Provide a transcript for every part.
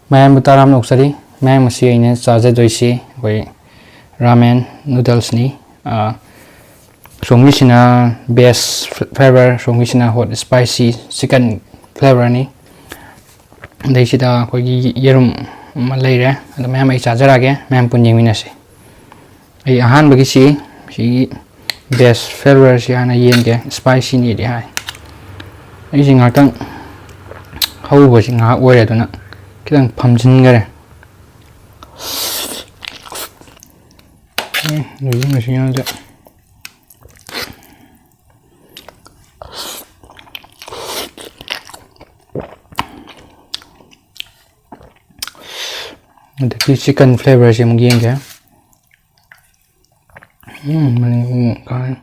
ꯃꯌꯥꯝꯕꯨ ꯇꯥꯔꯥꯝ ꯅꯣꯛꯆꯔꯤ ꯃꯌꯥꯝ ꯉꯁꯤ ꯑꯩꯅ ꯆꯥꯖꯗꯣꯏꯁꯤ ꯑꯩꯈꯣꯏ ramen noodles ꯅꯤ ꯁꯣꯝꯒꯤꯁꯤꯅ best flavor ꯁꯣꯝꯒꯤꯁꯤꯅ hot spicy chicken flavor ꯅꯤ ꯑꯗꯩꯁꯤꯗ ꯑꯩꯈꯣꯏꯒꯤ ꯌꯦꯔꯨꯝ ꯑꯃ ꯂꯩꯔꯦ ꯑꯗꯨ ꯃꯌꯥꯝ ꯑꯩ ꯆꯥꯖꯔꯒꯦ ꯃꯌꯥꯝ ꯄꯨꯟꯅ ꯌꯦꯡꯃꯤꯟꯅꯁꯤ ꯑꯩ ꯑꯍꯥꯟꯕꯒꯤꯁꯤ ꯁꯤꯒꯤ best flavor ꯁꯤ ꯍꯥꯟꯅ ꯌꯦꯡꯒꯦ spicy ꯅꯤꯗꯤ ꯍꯥꯏ ꯑꯩꯁꯤ ꯉꯥꯛꯇꯪ ꯍꯧꯕꯁꯤ ꯉꯥꯏꯍꯥꯛ ꯑꯣꯏꯔꯦ ꯑꯗꯨꯅ kitang phamjingare nuyi machine da the chicken flavor se mung yenge mani kai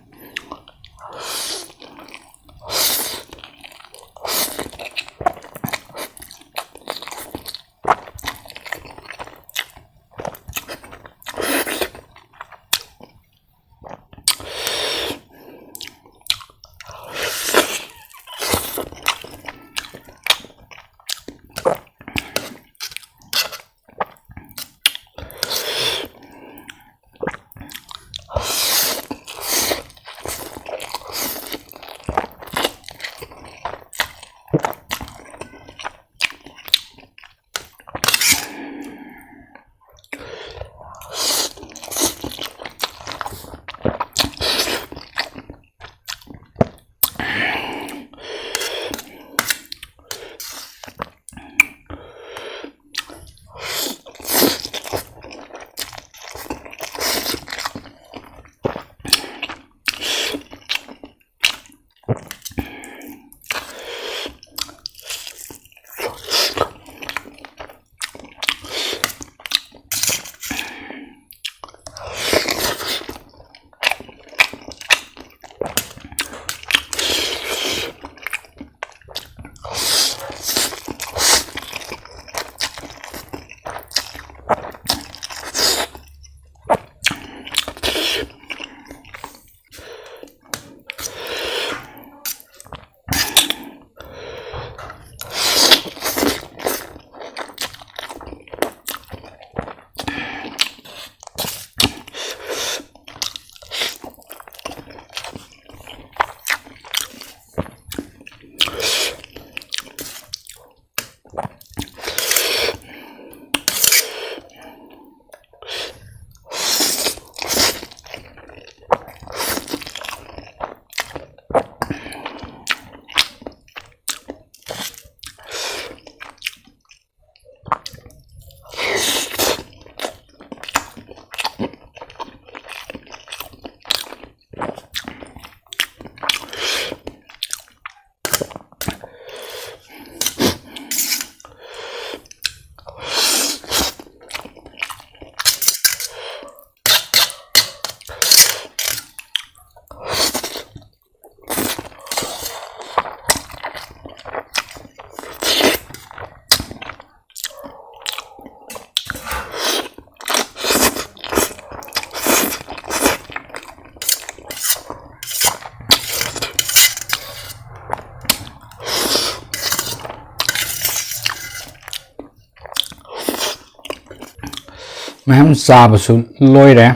ꯃꯌꯥꯝ ꯆꯥꯕꯁꯨ ꯂꯣꯏꯔꯦ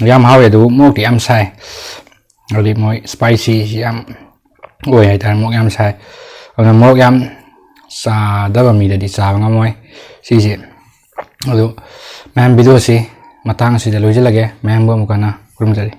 ꯌꯥꯝ ꯍꯥꯎꯋꯦ ꯑꯗꯨꯕꯨ ꯃꯣꯔꯣꯛꯇꯤ ꯌꯥꯝ ꯁꯥꯏ ꯑꯗꯨꯗꯤ ꯃꯣꯏ ꯁ꯭ꯄꯥꯏꯁꯤꯁꯤ ꯌꯥꯝ ꯑꯣꯏ ꯍꯥꯏꯇꯥꯔꯦ ꯃꯣꯔꯣꯛ ꯌꯥꯝ ꯁꯥꯏ ꯑꯗꯨꯅ ꯃꯣꯔꯣꯛ ꯌꯥꯝ ꯆꯥꯗꯕ ꯃꯤꯗꯗꯤ ꯆꯥꯕ ꯉꯝꯃꯣꯏ ꯁꯤꯁꯦ ꯑꯗꯨ ꯃꯌꯥꯝ ꯚꯤꯗꯤꯑꯣꯁꯤ ꯃꯇꯥꯡ ꯑꯁꯤꯗ ꯂꯣꯏꯁꯤꯜꯂꯒꯦ ꯃꯌꯥꯝꯕꯨ ꯑꯃꯨꯛ ꯍꯟꯅ ꯈꯨꯔꯨꯝꯖꯔꯤ